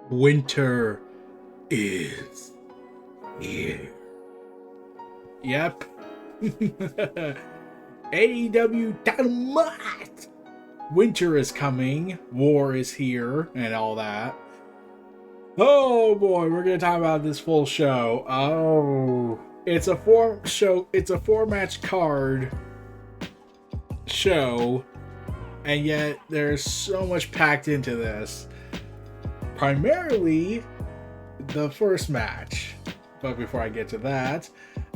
Winter is here. Yep. AEW Dynamite. Winter is coming. War is here and all that. Oh boy, we're gonna talk about this full show. Oh, it's a four match card show, and yet there's so much packed into this. Primarily the first match. But before I get to that,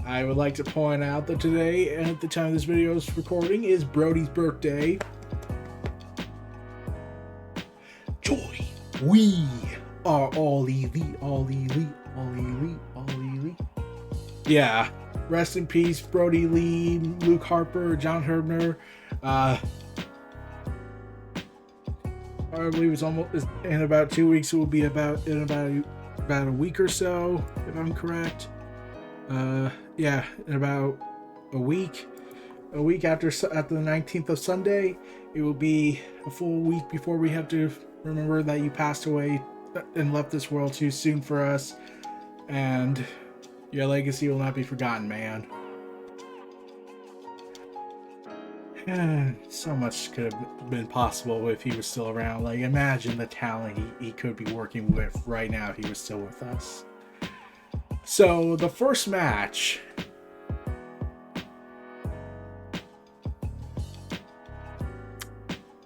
I would like to point out that today, at the time this video is recording, is Brodie's birthday. Joy. We are all elite, all elite, all elite, all elite. Yeah. Rest in peace, Brodie Lee, Luke Harper, John Hebner. I believe it's almost in about 2 weeks. It will be about a week or so, if I'm correct. Yeah, in about a week after the 19th of Sunday, it will be a full week before we have to remember that you passed away and left this world too soon for us, and your legacy will not be forgotten, man. So much could have been possible if he was still around. Like, imagine the talent he could be working with right now if he was still with us. So, the first match.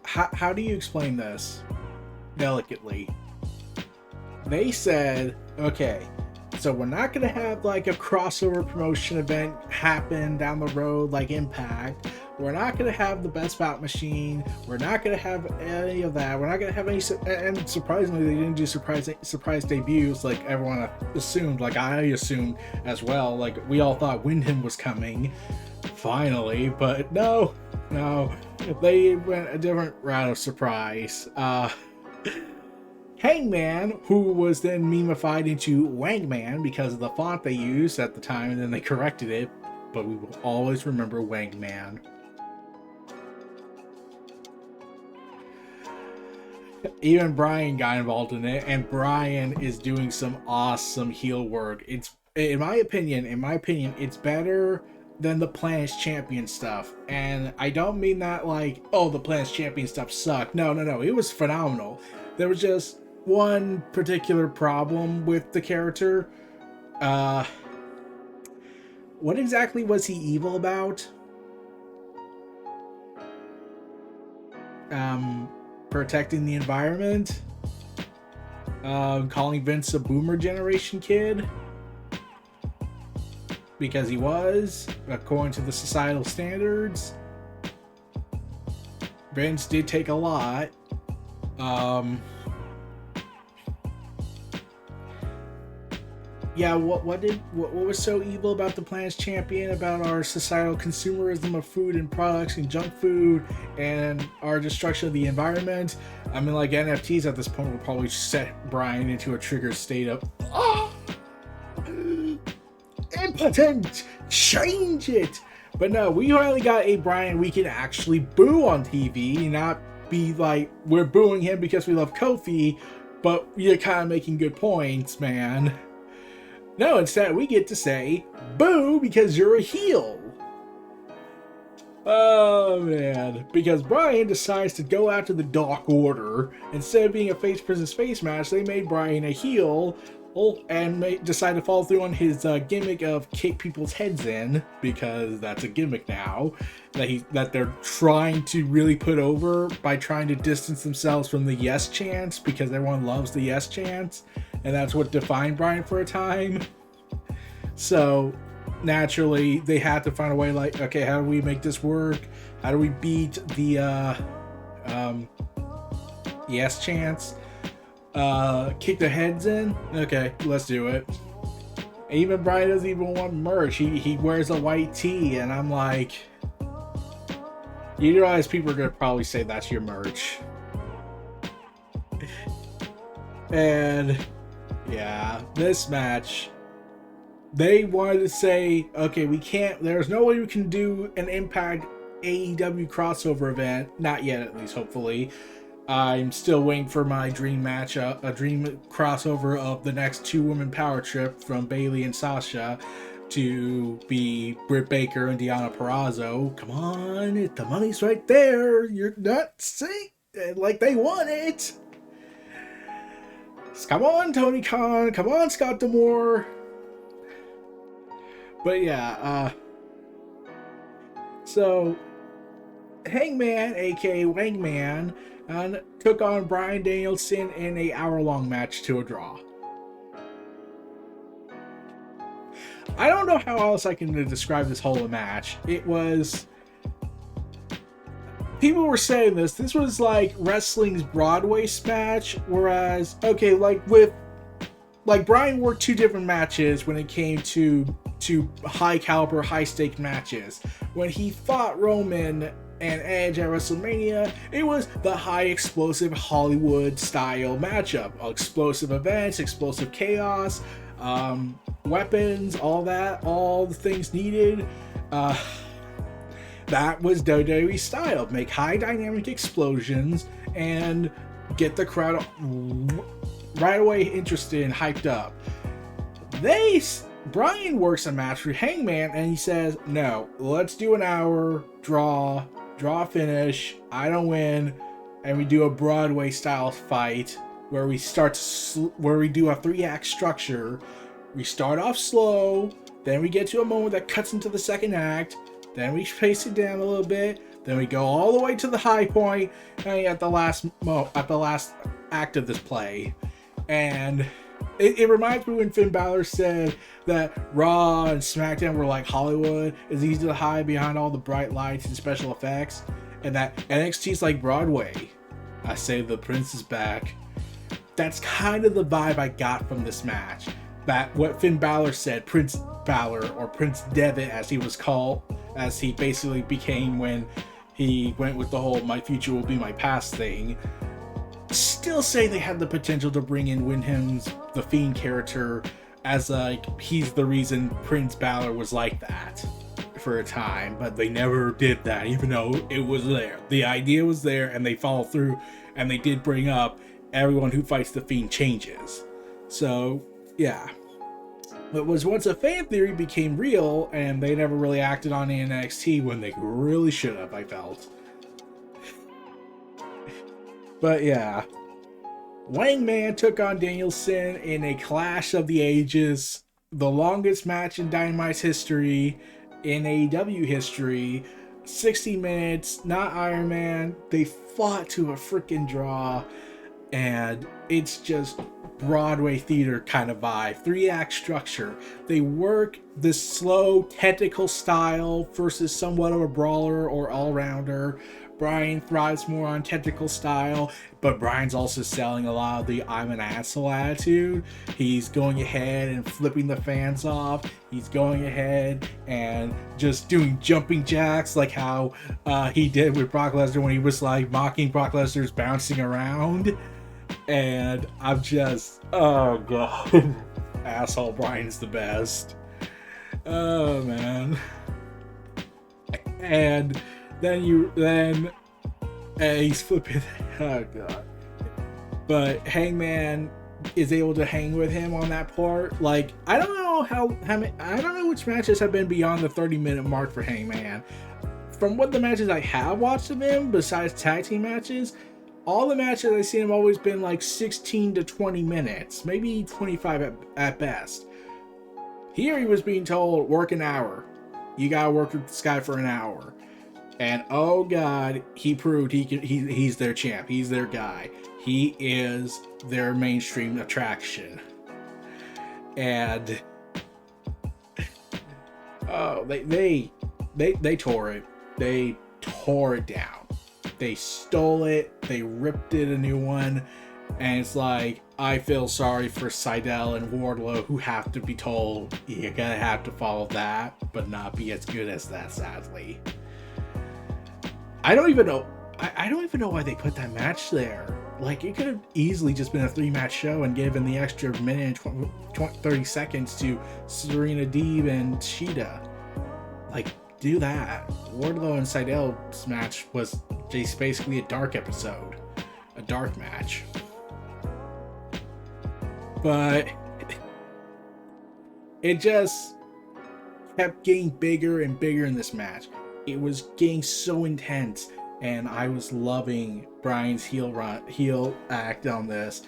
How do you explain this delicately? They said, okay, so we're not going to have like a crossover promotion event happen down the road like Impact. We're not going to have the Best Bout Machine. We're not going to have any of that. We're not going to have any... And surprisingly, they didn't do surprise debuts like everyone assumed. Like, I assumed as well. Like, we all thought Windham was coming. Finally. But no. They went a different route of surprise. Hangman, who was then memeified into Wangman because of the font they used at the time, and then they corrected it. But we will always remember Wangman. Even Bryan got involved in it, and Bryan is doing some awesome heel work. It's, in my opinion, it's better than the Planet's Champion stuff. And I don't mean that like, oh, the Planet's Champion stuff sucked. No. It was phenomenal. There was just one particular problem with the character. What exactly was he evil about? Protecting the environment? Calling Vince a boomer generation kid? Because he was, according to the societal standards. Vince did take a lot. Yeah, what was so evil about the Planet's Champion, about our societal consumerism of food and products and junk food and our destruction of the environment? I mean, like, NFTs at this point will probably set Bryan into a triggered state of impotent, change it. But no, we finally got a Bryan we can actually boo on TV, not be like, we're booing him because we love Kofi, but you're kind of making good points, man. No, instead we get to say, boo, because you're a heel. Oh, man. Because Bryan decides to go after the Dark Order. Instead of being a face versus face match, they made Bryan a heel and decided to follow through on his gimmick of kick people's heads in, because that's a gimmick now that they're trying to really put over by trying to distance themselves from the yes chants, because everyone loves the yes chants, and that's what defined Bryan for a time. So naturally they had to find a way, like, okay, how do we make this work? How do we beat the yes chants? Kick their heads in? Okay, let's do it. And even Bryan doesn't even want merch. He wears a white tee, and I'm like, you realize people are gonna probably say that's your merch. And yeah, this match, they wanted to say, okay, there's no way we can do an Impact AEW crossover event, not yet at least, hopefully, I'm still waiting for my dream match, a dream crossover of the next 2-woman power trip from Bayley and Sasha to be Britt Baker and Deonna Purrazzo. Come on, the money's right there. You're not saying like they want it. Come on, Tony Khan. Come on, Scott D'Amore. But yeah, so Hangman, aka Wangman, took on Bryan Danielson in a hour-long match to a draw. I don't know how else I can describe this whole match. It was... People were saying this was like wrestling's Broadway match, whereas, okay, like Bryan worked 2 different matches when it came to high caliber, high stake matches. When he fought Roman and Edge at WrestleMania, it was the high explosive Hollywood style matchup. Explosive events, explosive chaos, weapons, all the things needed. That was WWE style. Make high dynamic explosions and get the crowd right away interested and hyped up. Bryan works a match for Hangman and he says, no, let's do an hour, draw finish, I don't win, and we do a Broadway style fight where we do a 3-act structure. We start off slow, then we get to a moment that cuts into the second act, then we pace it down a little bit, then we go all the way to the high point at the last act of this play. And it reminds me when Finn Balor said that Raw and SmackDown were like Hollywood. It's easy to hide behind all the bright lights and special effects, and that NXT's like Broadway. I say the Prince is back. That's kind of the vibe I got from this match. That what Finn Balor said, Prince Balor, or Prince Devitt as he was called, as he basically became when he went with the whole my future will be my past thing. Still say they had the potential to bring in Wyndham's The Fiend character as like he's the reason Prince Balor was like that for a time, but they never did that, even though it was there. The idea was there and they followed through, and they did bring up everyone who fights the Fiend changes. So yeah, what was once a fan theory became real, and they never really acted on it in NXT when they really should have, I felt. But yeah, Wangman took on Danielson in a clash of the ages, the longest match in Dynamite's history, in AEW history, 60 minutes, not Iron Man. They fought to a freaking draw, and it's just Broadway theater kind of vibe. 3-act structure. They work this slow, technical style versus somewhat of a brawler or all-rounder. Bryan thrives more on technical style, but Bryan's also selling a lot of the I'm an asshole attitude. He's going ahead and flipping the fans off. He's going ahead and just doing jumping jacks like how he did with Brock Lesnar when he was like mocking Brock Lesnar's bouncing around. And I'm just, oh god, asshole Bryan's the best. Oh man. And then he's flipping. Oh god. But Hangman is able to hang with him on that part. Like, I don't know I don't know which matches have been beyond the 30-minute mark for Hangman. From what the matches I have watched of him, besides tag team matches, all the matches I've seen have always been like 16 to 20 minutes, maybe 25 at best. Here he was being told, work an hour. You gotta work with this guy for an hour. And oh god, he proved he's their champ. He's their guy. He is their mainstream attraction. And oh, they tore it. They tore it down. They stole it. They ripped it a new one. And it's like, I feel sorry for Sydal and Wardlow, who have to be told, you're gonna have to follow that, but not be as good as that, sadly. I don't even know why they put that match there. Like, it could have easily just been a 3-match show and given the extra minute and 30 seconds to Serena, Deeb, and Shida. Like, do that. Wardlow and Sydal's match was just basically a dark episode. a dark match. But it just kept getting bigger and bigger in this match. It was getting so intense, and I was loving Bryan's heel act on this.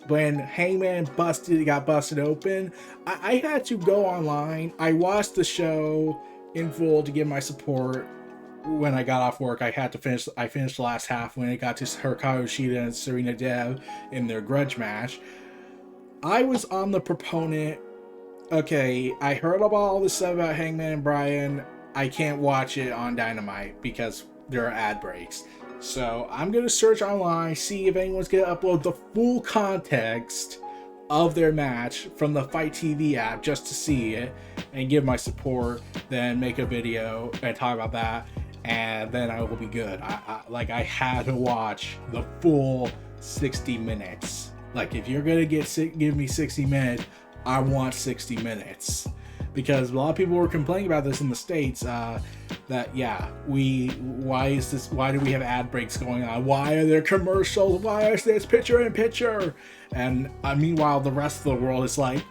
When Hangman got busted open, I had to go online. I watched the show in full to give my support. When I got off work, I finished the last half when it got to Hikaru, Shida, and Serena Deeb in their grudge match. I was on the proponent. Okay, I heard about all this stuff about Hangman and Bryan. I can't watch it on Dynamite because there are ad breaks. So I'm going to search online, see if anyone's going to upload the full context of their match from the Fight TV app just to see it and give my support, then make a video and talk about that, and then I will be good. I had to watch the full 60 minutes. Like, if you're going to give me 60 minutes, I want 60 minutes. Because a lot of people were complaining about this in the States, that why do we have ad breaks going on? Why are there commercials? Why is this picture in picture? And meanwhile, the rest of the world is like,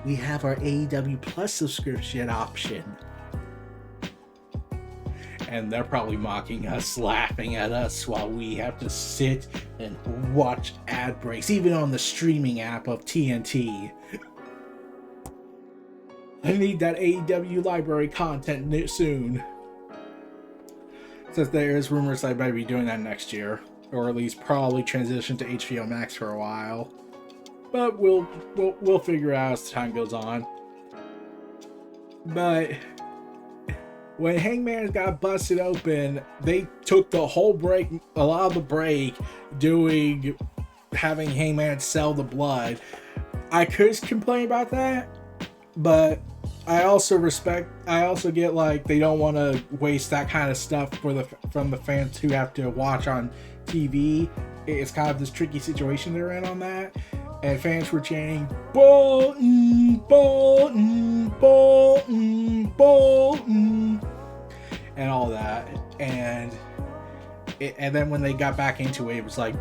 we have our AEW Plus subscription option. And they're probably mocking us, laughing at us while we have to sit and watch ad breaks, even on the streaming app of TNT. I need that AEW library content soon. Since there's rumors I might be doing that next year, or at least probably transition to HBO Max for a while. But we'll figure out as time goes on. But when Hangman got busted open, they took the whole break, a lot of the break, having Hangman sell the blood. I could complain about that, but I also get, like, they don't want to waste that kind of stuff from the fans who have to watch on TV. It's kind of this tricky situation they're in on that. And fans were chanting, Bolton, Bolton, Bolton, Bolton, and all that. And then when they got back into it, it was like,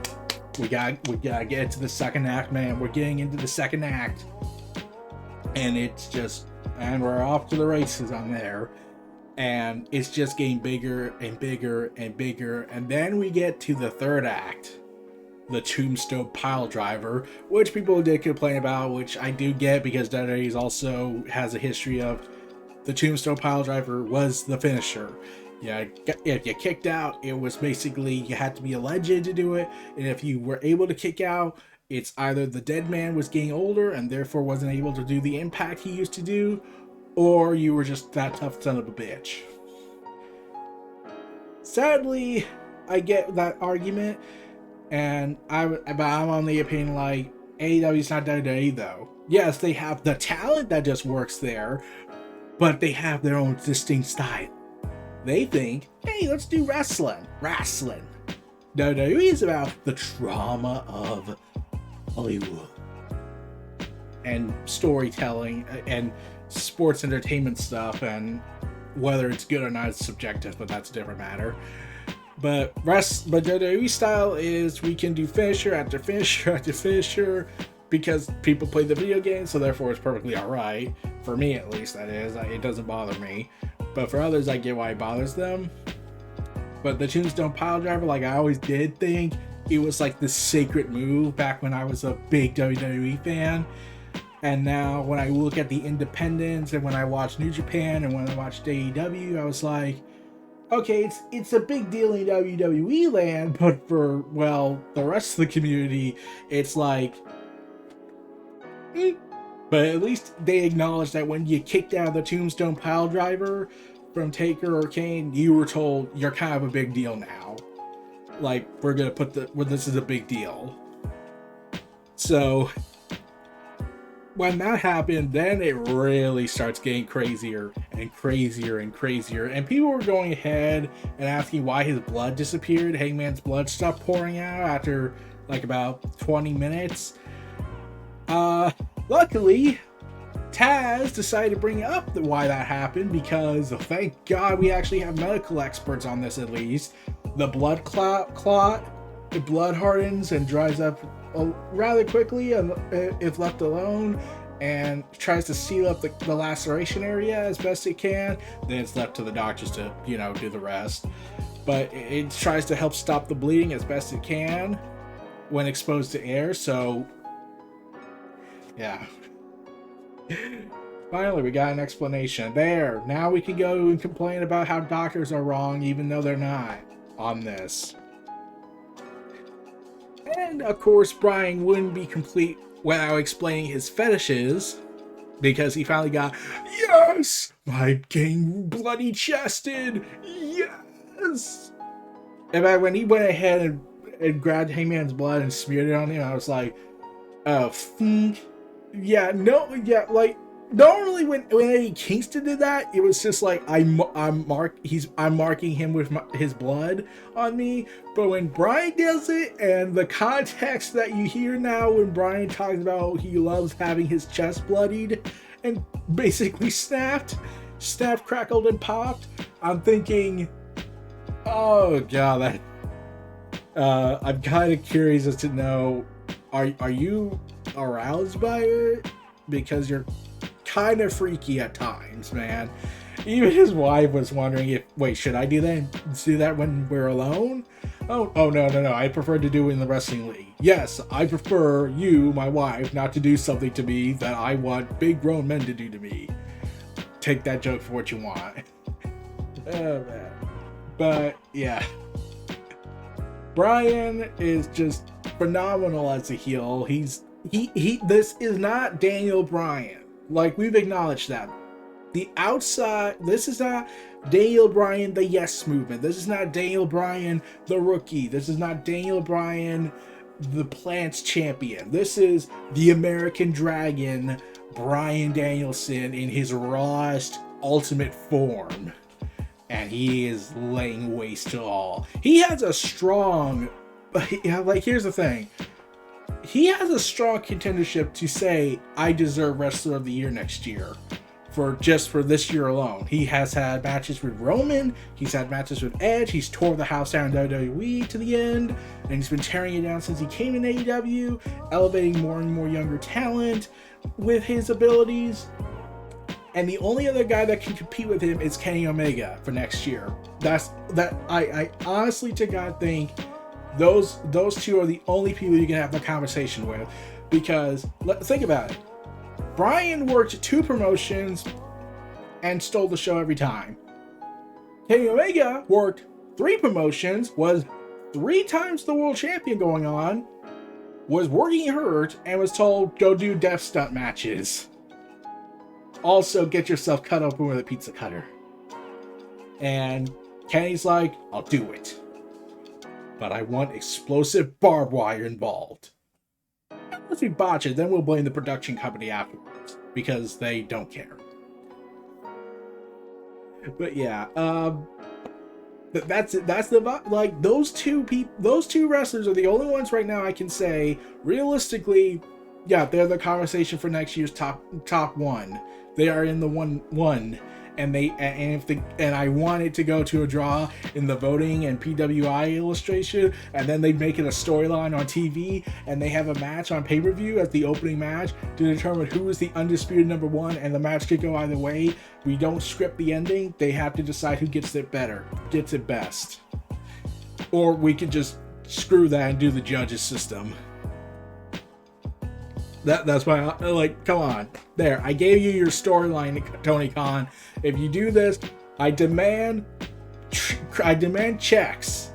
we gotta get into the second act, man. We're getting into the second act. And and we're off to the races on there. And it's just getting bigger and bigger and bigger. And then we get to the third act, the Tombstone Pile Driver, which people did complain about, which I do get because WWE also has a history of the Tombstone Pile Driver was the finisher. Yeah, if you kicked out, it was basically you had to be a legend to do it, and if you were able to kick out, it's either the dead man was getting older and therefore wasn't able to do the impact he used to do, or you were just that tough son of a bitch. Sadly, I get that argument. But I'm on the opinion, like, AEW's not WWE though. Yes, they have the talent that just works there, but they have their own distinct style. They think, hey, let's do wrestling. WWE is about the trauma of Hollywood and storytelling and sports entertainment stuff, and whether it's good or not is subjective, but that's a different matter. But WWE style is we can do finisher after finisher after finisher because people play the video game, so therefore it's perfectly alright. For me, at least, that is. It doesn't bother me. But for others, I get why it bothers them. But the Tombstone Pile Driver, like, I always did think it was like this sacred move back when I was a big WWE fan. And now when I look at the independents and when I watch New Japan and when I watch AEW, I was like, okay, it's a big deal in WWE land, but for, well, the rest of the community, it's like, But at least they acknowledge that when you kicked out of the Tombstone Pile Driver from Taker or Kane, you were told you're kind of a big deal now. Like, we're gonna this is a big deal. So when that happened, then it really starts getting crazier and crazier and crazier. And people were going ahead and asking why his blood disappeared. Hangman's blood stopped pouring out after like about 20 minutes. Luckily, Taz decided to bring up why that happened because thank God we actually have medical experts on this at least. The blood clot, the blood hardens and dries up rather quickly if left alone, and tries to seal up the laceration area as best it can. Then it's left to the doctors to, do the rest. But it tries to help stop the bleeding as best it can when exposed to air, so yeah. Finally, we got an explanation. There, now we can go and complain about how doctors are wrong even though they're not on this. And of course, Bryan wouldn't be complete without explaining his fetishes, because he finally got, yes, I'm getting bloody chested, yes. In fact, when he went ahead and grabbed Hangman's blood and smeared it on him, I was like, oh, yeah, no, yeah, like, normally when Eddie Kingston did that, it was just like I'm marking him with his blood on me. But when Bryan does it, and the context that you hear now when Bryan talks about he loves having his chest bloodied and basically snapped, crackled, and popped, I'm thinking, oh god, I'm kind of curious as to know, are you aroused by it? Because you're kind of freaky at times, man. Even his wife was wondering should I do that when we're alone? Oh no, I prefer to do it in the wrestling league. Yes, I prefer you, my wife, not to do something to me that I want big grown men to do to me. Take that joke for what you want. Oh man. But yeah, Bryan is just phenomenal as a heel. This is not Daniel Bryan. Like, we've acknowledged that. The outside, this is not Daniel Bryan, the Yes Movement. This is not Daniel Bryan, the Rookie. This is not Daniel Bryan, the Plants Champion. This is the American Dragon, Bryan Danielson, in his rawest, ultimate form. And he is laying waste to all. He has a strong, here's the thing. He has a strong contendership to say, I deserve Wrestler of the Year next year. For this year alone. He has had matches with Roman, he's had matches with Edge, he's tore the house down in WWE to the end, and he's been tearing it down since he came in AEW, elevating more and more younger talent with his abilities. And the only other guy that can compete with him is Kenny Omega for next year. I honestly to God think those two are the only people you can have the conversation with, because think about it. Bryan worked 2 promotions and stole the show every time. Kenny Omega worked 3 promotions, was 3 times the world champion going on, was working hurt, and was told, go do death stunt matches. Also, get yourself cut open with a pizza cutter. And Kenny's like, I'll do it. But I want explosive barbed wire involved. If we botch it, then we'll blame the production company afterwards, because they don't care. But yeah, that's the, like, those two wrestlers are the only ones right now I can say realistically, yeah, they're the conversation for next year's top 1. They are in the one. And I want it to go to a draw in the voting and PWI illustration, and then they make it a storyline on TV, and they have a match on pay-per-view as the opening match to determine who is the undisputed number 1, and the match could go either way. We don't script the ending. They have to decide who gets it best. Or we could just screw that and do the judges system. That's why, like, come on. There, I gave you your storyline, Tony Khan. If you do this, I demand checks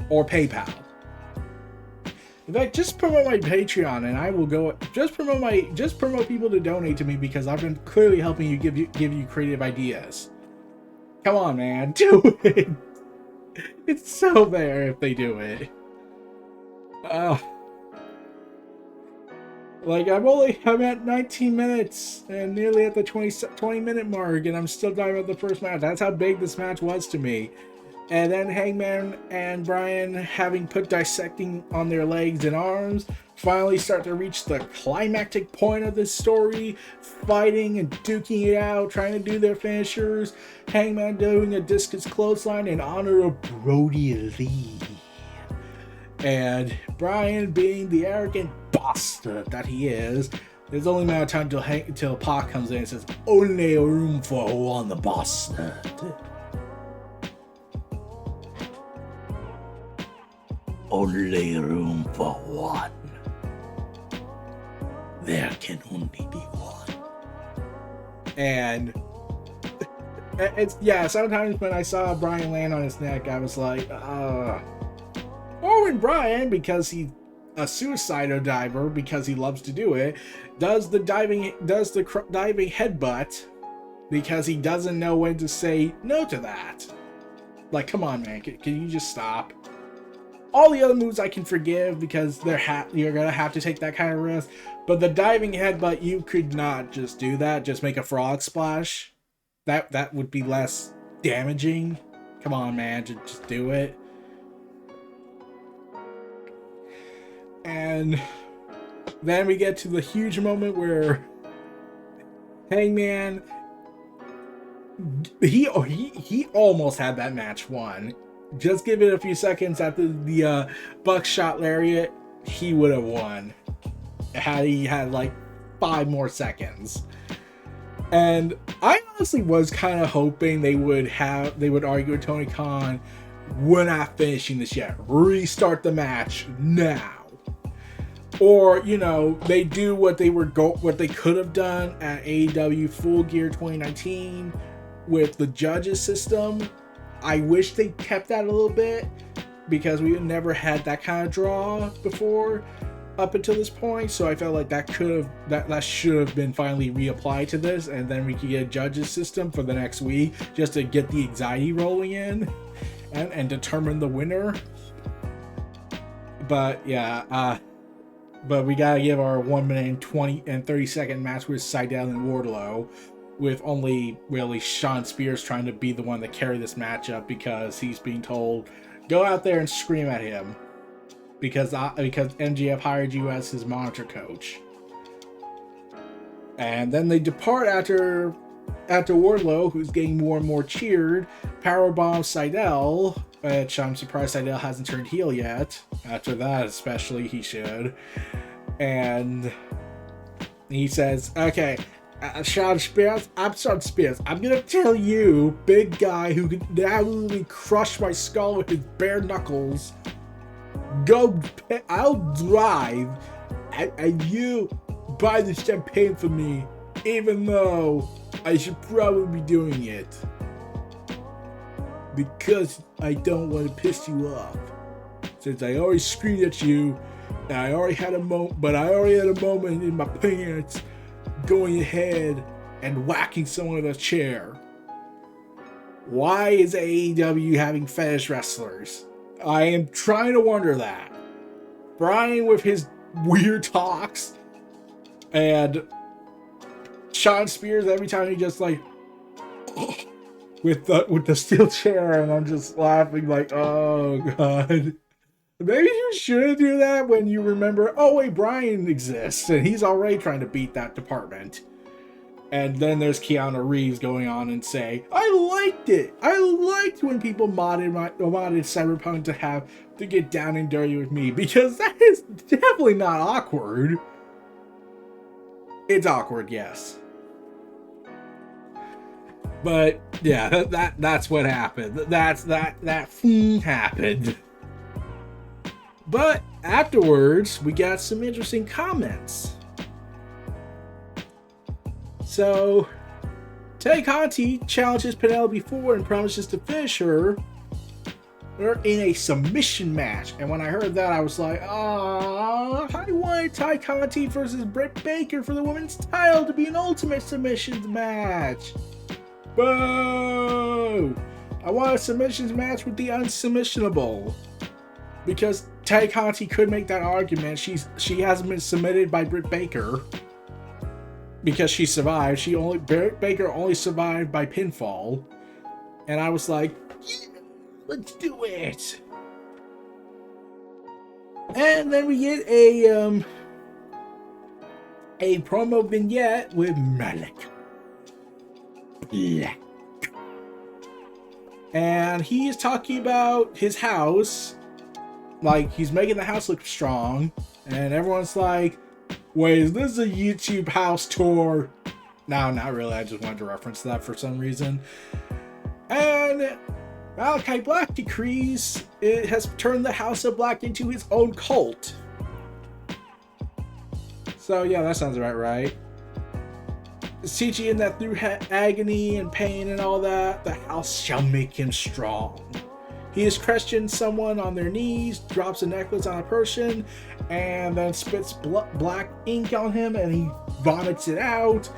or PayPal. In fact, just promote my Patreon, and I will go. Just promote people to donate to me, because I've been clearly helping you give you creative ideas. Come on, man, do it. It's so there if they do it. Like, I'm at 19 minutes and nearly at the 20 minute mark, and I'm still talking about the first match. That's how big this match was to me. And then Hangman and Bryan having put dissecting on their legs and arms, finally start to reach the climactic point of this story, fighting and duking it out, trying to do their finishers. Hangman doing a discus clothesline in honor of Brodie Lee. And Bryan, being the arrogant bastard that he is, there's only a matter of time until Pac comes in and says, "Only room for one bastard." Only room for one. There can only be one. And it's, yeah, sometimes when I saw Bryan land on his neck, I was like, Or when Bryan, because he's a suicidal diver, because he loves to do it, does the diving headbutt because he doesn't know when to say no to that. Like, come on, man, can you just stop? All the other moves I can forgive because you're gonna have to take that kind of risk. But the diving headbutt, you could not just do that. Just make a frog splash. That would be less damaging. Come on, man, just do it. And then we get to the huge moment where Hangman, he almost had that match won. Just give it a few seconds after the buckshot lariat, he would have won. Had he had like 5 more seconds. And I honestly was kind of hoping they would argue with Tony Khan, "We're not finishing this yet. Restart the match now." Or, you know, they do what they could have done at AEW Full Gear 2019 with the judges system. I wish they kept that a little bit because we never had that kind of draw before up until this point. So I felt like that should have been finally reapplied to this, and then we could get a judges system for the next week just to get the anxiety rolling in and determine the winner. But yeah, but we gotta give our 1 minute and 20 and 30-second match with Sydal and Wardlow, with only really Shawn Spears trying to be the one to carry this matchup because he's being told, "Go out there and scream at him because MJF hired you as his monitor coach." And then they depart after Wardlow, who's getting more and more cheered, powerbomb Sydal, which I'm surprised Sydal hasn't turned heel yet. After that, especially, he should. And he says, "Okay, Shawn Spears, I'm Shawn Spears. I'm gonna tell you, big guy who could now literally crush my skull with his bare knuckles, I'll drive, and you buy the champagne for me, even though I should probably be doing it, because I don't want to piss you off. Since I already screamed at you, and I already had a moment in my pants going ahead and whacking someone with a chair. Why is AEW having fetish wrestlers? I am trying to wonder that." Bryan with his weird talks, and Shawn Spears every time he just like with the steel chair, and I'm just laughing like, oh god. Maybe you should do that when you remember, oh wait, Bryan exists, and he's already trying to beat that department. And then there's Keanu Reeves going on and say, "I liked it. I liked when people modded Cyberpunk to get down and dirty with me, because that is definitely not awkward." It's awkward, yes. But yeah, that's what happened. That happened. But afterwards, we got some interesting comments. So, Tay Conti challenges Penelope Ford and promises to finish her in a submission match. And when I heard that, I was like, I wanted Tay Conti versus Britt Baker for the women's title to be an ultimate submissions match. Boo! I want a submissions match with the unsubmissionable. Because Tay Conti could make that argument. She hasn't been submitted by Britt Baker because she survived. Britt Baker only survived by pinfall, and I was like, yeah, let's do it. And then we get a promo vignette with Malik Black. And he is talking about his house. Like, he's making the house look strong. And everyone's like, wait, is this a YouTube house tour? No, not really. I just wanted to reference that for some reason. And Malachi Black decrees it has turned the House of Black into his own cult. So yeah, that sounds about right. It's teaching him that through agony and pain and all that, the house shall make him strong. He has questioned someone on their knees, drops a necklace on a person, and then spits black ink on him, and he vomits it out.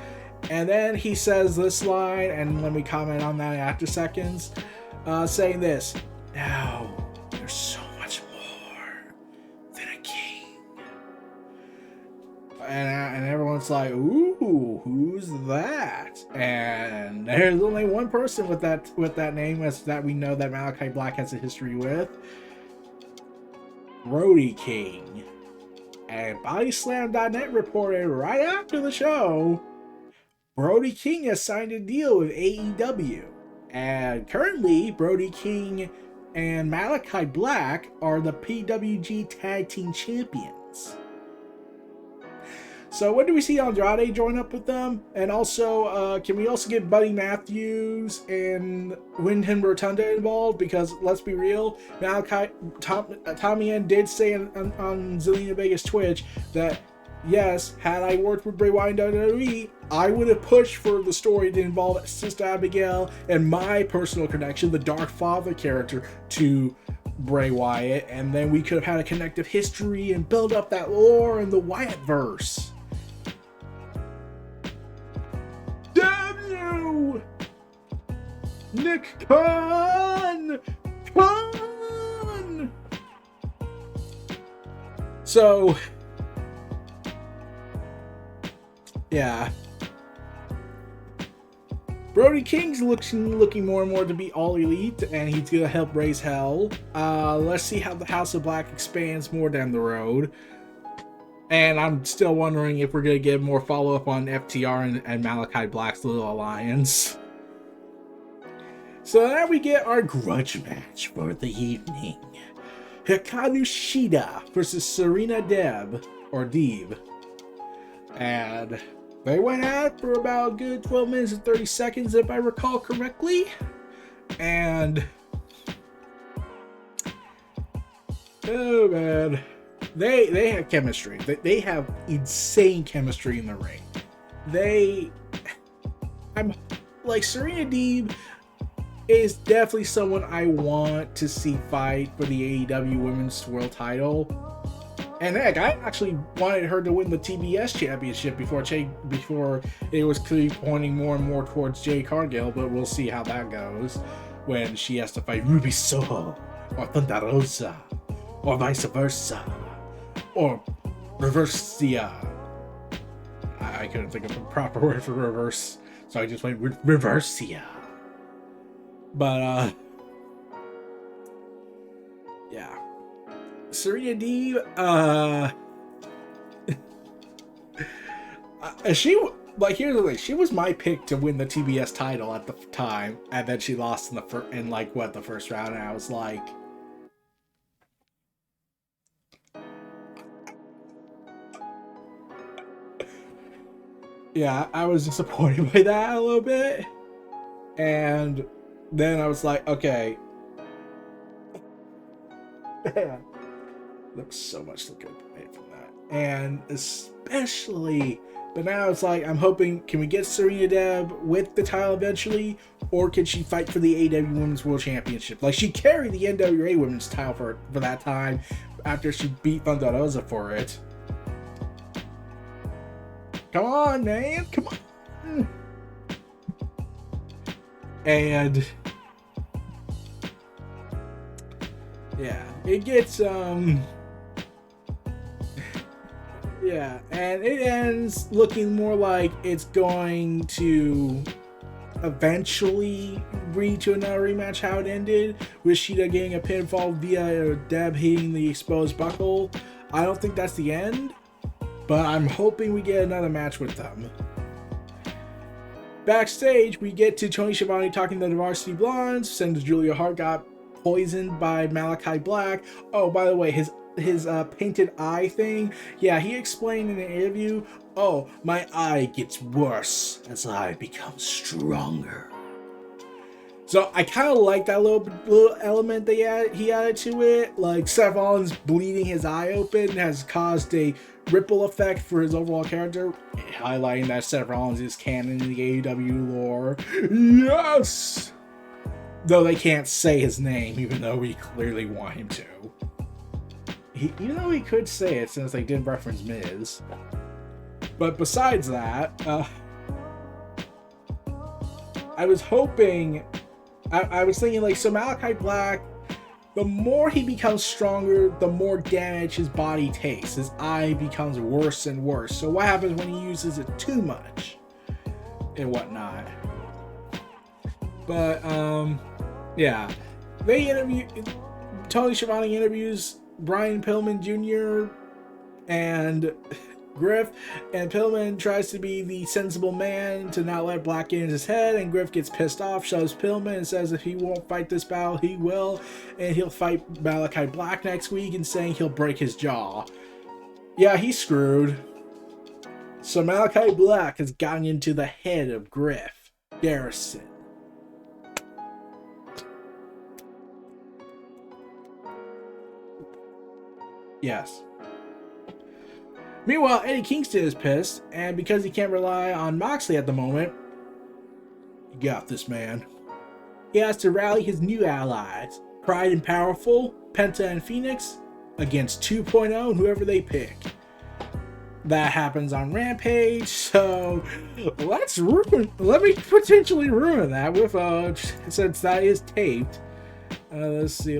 And then he says this line, and let me comment on that after seconds, saying this: "Now, there's so much more than a king." And everyone's like, "Ooh, who's that?" And there's only one person with that name as that we know that Malachi Black has a history with: Brody King. And BodySlam.net reported right after the show, Brody King has signed a deal with AEW. And currently, Brody King and Malachi Black are the PWG Tag Team Champions. So when do we see Andrade join up with them? And also, can we also get Buddy Matthews and Wyndham Rotunda involved? Because let's be real, Tommy N did say on Zelina Vega's Twitch that, yes, had I worked with Bray Wyatt and WWE, I would have pushed for the story to involve Sister Abigail and my personal connection, the Dark Father character, to Bray Wyatt, and then we could have had a connective history and build up that lore in the Wyatt-verse. Damn you! Nick Khan! Khan! So, yeah. Brody King's looking more and more to be all elite, and he's gonna help raise hell. Let's see how the House of Black expands more down the road. And I'm still wondering if we're gonna get more follow-up on FTR and Malachi Black's little alliance. So now we get our grudge match for the evening. Hikaru Shida versus Serena Deeb. And they went at it for about a good 12 minutes and 30 seconds, if I recall correctly. And oh man, they have chemistry. They have insane chemistry in the ring. I'm like, Serena Deeb is definitely someone I want to see fight for the AEW Women's World Title. And heck, I actually wanted her to win the TBS championship before it was clearly pointing more and more towards Jade Cargill, but we'll see how that goes when she has to fight Ruby Soho or Thunder Rosa or vice versa or Reversia. I couldn't think of a proper word for reverse, so I just went with Reversia. But yeah. Serena Deeb, she, like, here's the thing, she was my pick to win the TBS title at the time, and then she lost in the first round, and I was like, yeah, I was disappointed by that a little bit, and then I was like, okay, man. Looks so much good from that, and especially, but now it's like, I'm hoping, can we get Serena Deeb with the title eventually, or can she fight for the AEW Women's World Championship? Like, she carried the NWA Women's title for that time after she beat Thunder Rosa for it. Come on, man, come on. And yeah, it gets yeah, and it ends looking more like it's going to eventually agree to another rematch how it ended, with Shida getting a pinfall via Deeb hitting the exposed buckle. I don't think that's the end, but I'm hoping we get another match with them. Backstage, we get to Tony Schiavone talking to the Varsity Blondes, since Julia Hart got poisoned by Malachi Black. Oh, by the way, his painted eye thing, yeah, he explained in an interview, oh, my eye gets worse as I become stronger. So I kind of like that little element he added to it. Like, Seth Rollins bleeding his eye open has caused a ripple effect for his overall character, highlighting that Seth Rollins is canon in the AEW lore. Yes! Though they can't say his name, even though we clearly want him to. Even though he could say it, since they did reference Miz. But besides that, I was hoping... I was thinking, like, so Malachi Black, the more he becomes stronger, the more damage his body takes. His eye becomes worse and worse. So what happens when he uses it too much? And whatnot. But, yeah. Tony Schiavone interviews Brian Pillman Jr. and Griff, and Pillman tries to be the sensible man to not let Black get in his head, and Griff gets pissed off, shoves Pillman, and says if he won't fight this battle, he will, and he'll fight Malachi Black next week, and saying he'll break his jaw. Yeah, he's screwed. So Malachi Black has gotten into the head of Griff Garrison. Yes. Meanwhile, Eddie Kingston is pissed, and because he can't rely on Moxley at the moment, you got this, man. He has to rally his new allies, Pride and Powerful, Penta and Phoenix, against 2.0 and whoever they pick. That happens on Rampage, so let me potentially ruin that with, since that is taped. Let's see.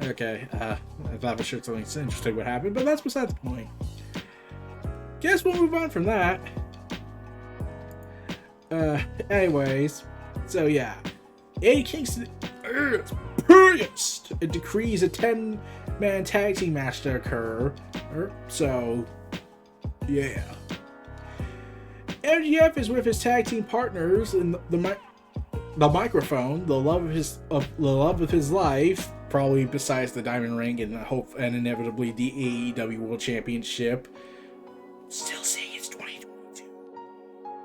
Okay, I thought for sure something interesting would happen, but that's beside the point. Guess we'll move on from that. Anyways, so yeah. Eddie Kingston is pissed. It decrees a 10-man tag team match to occur. So, yeah. MJF is with his tag team partners in the microphone, the love of his life, probably besides the Diamond Ring and inevitably the AEW World Championship. Still saying it's 2022.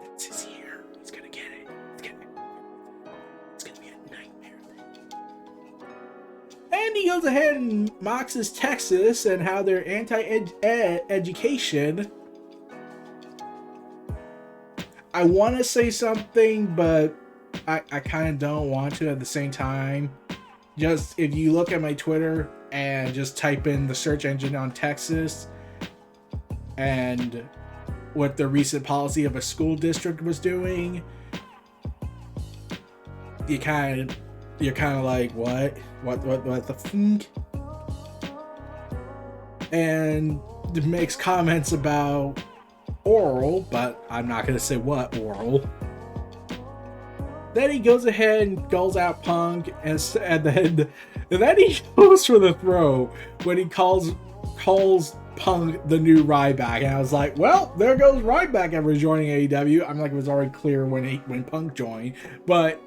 That's his year. He's gonna get it. It's gonna be a nightmare thing. And he goes ahead and mocks Texas and how they're anti-education. I want to say something, but I kind of don't want to at the same time. Just, if you look at my Twitter and just type in the search engine on Texas and what the recent policy of a school district was doing, you're kind of like, what the fuck? And it makes comments about oral, but I'm not going to say what oral. Then he goes ahead and goes out Punk, and then he goes for the throw when he calls Punk the new Ryback. And I was like, well, there goes Ryback ever joining AEW. I'm like, it was already clear when Punk joined, but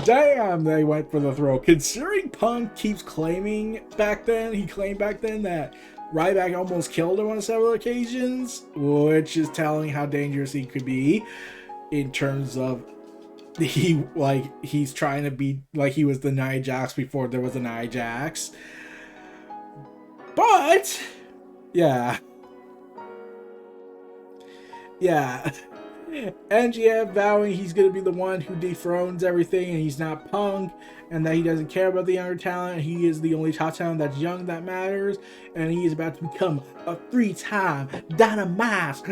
damn, they went for the throw. Considering Punk keeps claiming back then that Ryback almost killed him on several occasions, which is telling how dangerous he could be. In terms of he's trying to be like he was the Nia Jax before there was a Nia Jax. But yeah. MJF vowing he's gonna be the one who dethrones everything, and he's not Punk, and that he doesn't care about the younger talent. He is the only top talent that's young that matters, and he is about to become a 3-time Dynamite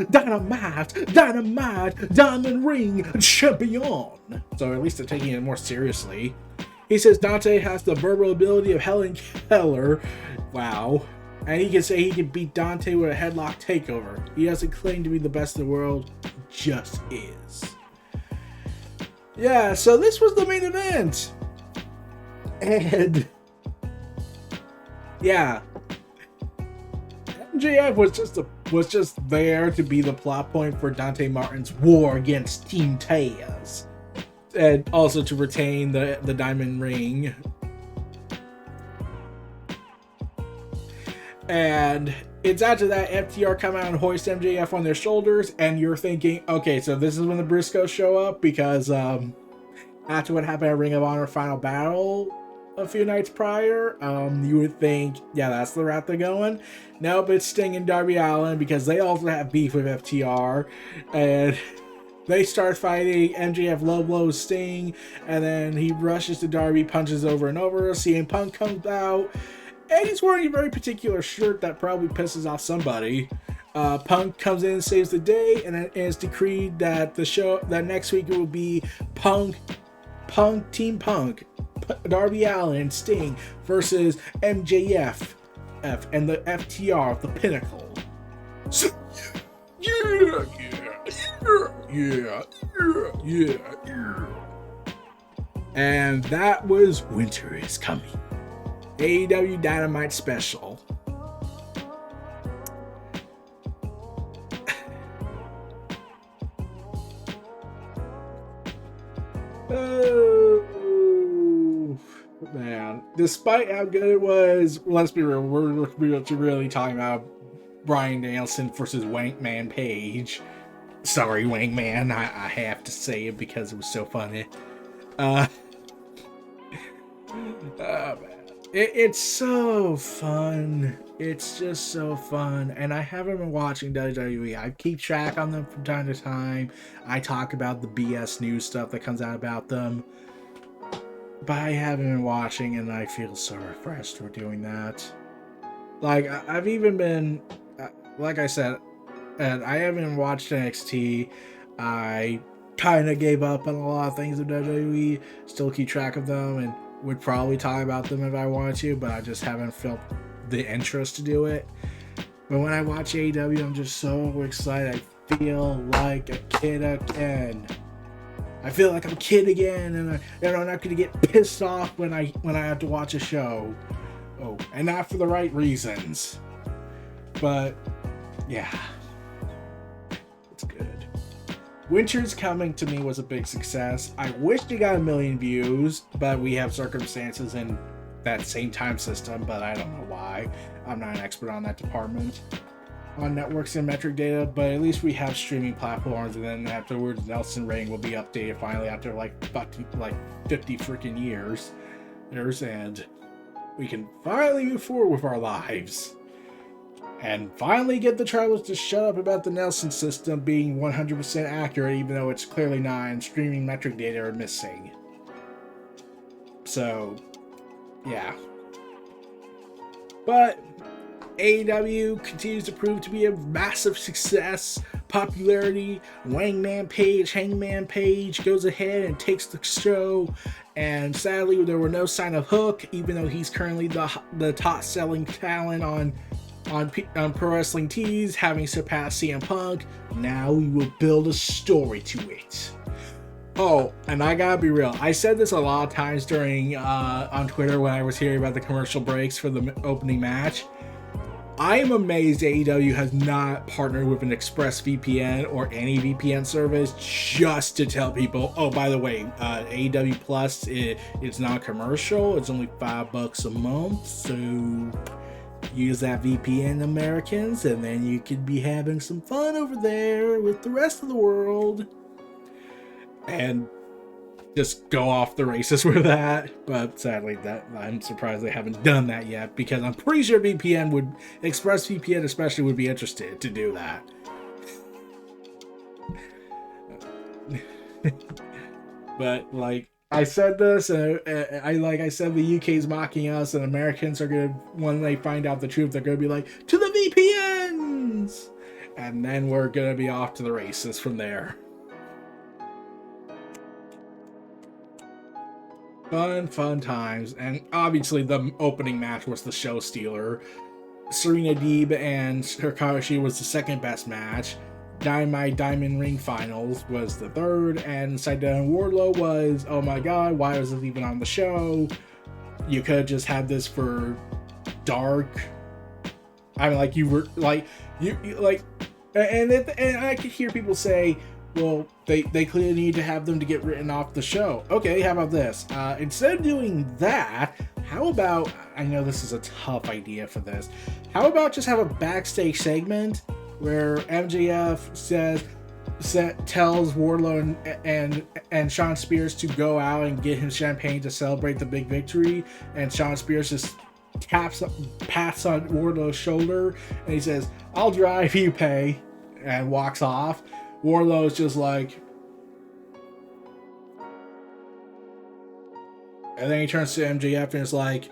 Diamond Ring champion. So at least they're taking it more seriously. He says Dante has the verbal ability of Helen Keller. Wow. And he can say he can beat Dante with a headlock takeover. He doesn't claim to be the best in the world, just is. Yeah, so this was the main event. And yeah, MJF was just there to be the plot point for Dante Martin's war against Team Taz, and also to retain the Diamond Ring. And it's after that FTR come out and hoist MJF on their shoulders, and you're thinking, okay, so this is when the Briscoes show up, because after what happened at Ring of Honor Final Battle a few nights prior, you would think, yeah, that's the route they're going. Nope, it's Sting and Darby Allin, because they also have beef with FTR, and they start fighting. MJF low blows Sting, and then he rushes to Darby, punches over and over. CM Punk comes out, and he's wearing a very particular shirt that probably pisses off somebody. Punk comes in and saves the day, and it's decreed that that next week it will be Team Punk, Darby Allin and Sting versus MJF and the FTR, the Pinnacle. So, yeah. And that was Winter is Coming, AEW Dynamite special. Oh man! Despite how good it was, let's be real. We're really talking about Bryan Danielson versus Wankman Page. Sorry, Wankman. I have to say it because it was so funny. Man. It's so fun. It's just so fun. And I haven't been watching WWE. I keep track on them from time to time. I talk about the BS news stuff that comes out about them. But I haven't been watching, and I feel so refreshed for doing that. Like, I've even been, like I said, and I haven't watched NXT. I kind of gave up on a lot of things with WWE. Still keep track of them, and would probably talk about them if I wanted to, but I just haven't felt the interest to do it. But when I watch AEW, I'm just so excited. I feel like a kid again. I feel like I'm a kid again, and I'm not going to get pissed off when I have to watch a show. Oh, and not for the right reasons. But yeah, it's good. Winter's Coming to me was a big success. I wish it got 1 million views, but we have circumstances in that same time system, but I don't know why. I'm not an expert on that department. On networks and metric data, but at least we have streaming platforms, and then afterwards Nelson Ring will be updated finally after like 50 freaking years. And we can finally move forward with our lives. And finally get the travelers to shut up about the Nelson system being 100% accurate, even though it's clearly not, and streaming metric data are missing. So, yeah. But AEW continues to prove to be a massive success. Popularity. Hangman Page goes ahead and takes the show. And sadly, there were no sign of Hook, even though he's currently the top selling talent on Pro Wrestling Tees, having surpassed CM Punk. Now we will build a story to it. Oh, and I gotta be real. I said this a lot of times during on Twitter when I was hearing about the commercial breaks for the opening match. I am amazed AEW has not partnered with an ExpressVPN or any VPN service just to tell people, oh, by the way, AEW Plus, it's not commercial. It's only $5 a month, so use that VPN, Americans, and then you could be having some fun over there with the rest of the world. And just go off the races with that. But sadly, I'm surprised they haven't done that yet, because I'm pretty sure ExpressVPN especially would be interested to do that. But like I said this, I said the UK's mocking us, and Americans are gonna, when they find out the truth, they're gonna be like, to the VPNs, and then we're gonna be off to the races from there. Fun times. And obviously the opening match was the show stealer. Serena, Deeb, and Hikaru was the second best match. Dynamite Diamond Ring Finals was the third, and Sydal and Wardlow was, oh my god, why was it even on the show? You could have just had this for Dark. I mean, like, you were, like, you like, and I could hear people say, well, they clearly need to have them to get written off the show. Okay, how about this? Instead of doing that, how about, I know this is a tough idea for this, how about just have a backstage segment where MJF tells Wardlow and Shawn Spears to go out and get him champagne to celebrate the big victory, and Shawn Spears just pats on Wardlow's shoulder, and he says, "I'll drive, you pay," and walks off. Wardlow's just like, and then he turns to MJF and is like,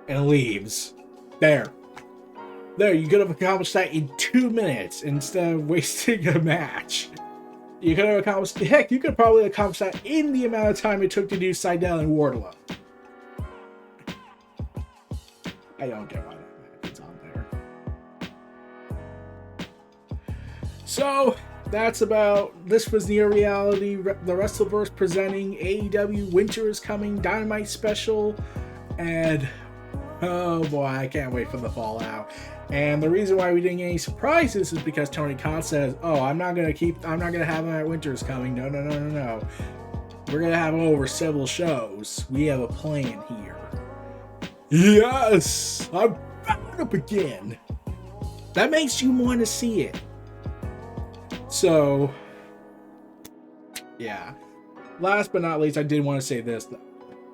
and leaves. There, you could have accomplished that in 2 minutes instead of wasting a match. You could have accomplished, heck, you could probably accomplish that in the amount of time it took to do Sydal and Wardlow. I don't get why that match is on there. So, that's about, this was Near Reality, the WrestleVerse presenting AEW Winter is Coming Dynamite Special, and oh boy, I can't wait for the fallout. And the reason why we didn't get any surprises is because Tony Khan says, oh, I'm not gonna have them at Winter's Coming. No. We're gonna have them over several shows. We have a plan here. Yes! I'm fired up again. That makes you want to see it. So, yeah. Last but not least, I did want to say this.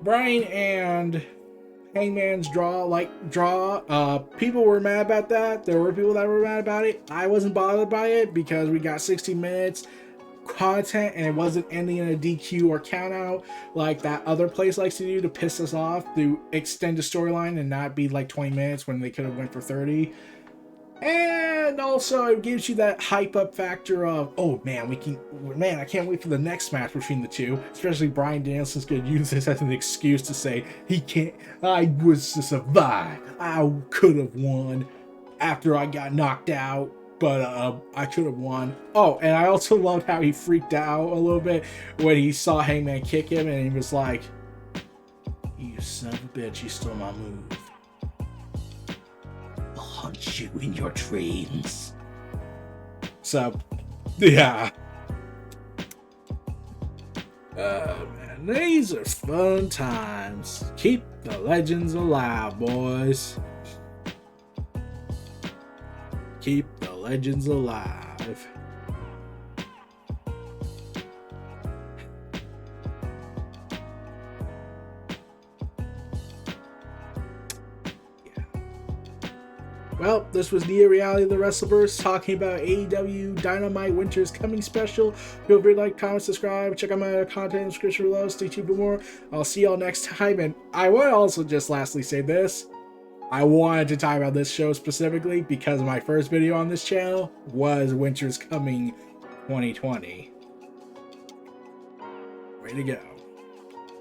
Bryan and Hangman's draw, people were mad about that. There were people that were mad about it. I wasn't bothered by it because we got 60 minutes content and it wasn't ending in a DQ or count out like that other place likes to do to piss us off, to extend the storyline and not be like 20 minutes when they could have went for 30. And also it gives you that hype up factor of, oh man, I can't wait for the next match between the two. Especially Bryan Danielson's gonna use this as an excuse to say I was to survive. I could have won after I got knocked out, but I could have won. Oh, and I also loved how he freaked out a little bit when he saw Hangman kick him, and he was like, "You son of a bitch, you stole my move. Hunt you in your dreams." So, yeah. Man, these are fun times. Keep the legends alive, boys. Keep the legends alive. Well, this was Near Reality of the WrestleVerse talking about AEW Dynamite Winter's Coming special. Feel free to like, comment, subscribe, check out my content in the description below. Stay tuned for more. I'll see y'all next time. And I want to also just lastly say this. I wanted to talk about this show specifically because my first video on this channel was Winter's Coming 2020. Way to go.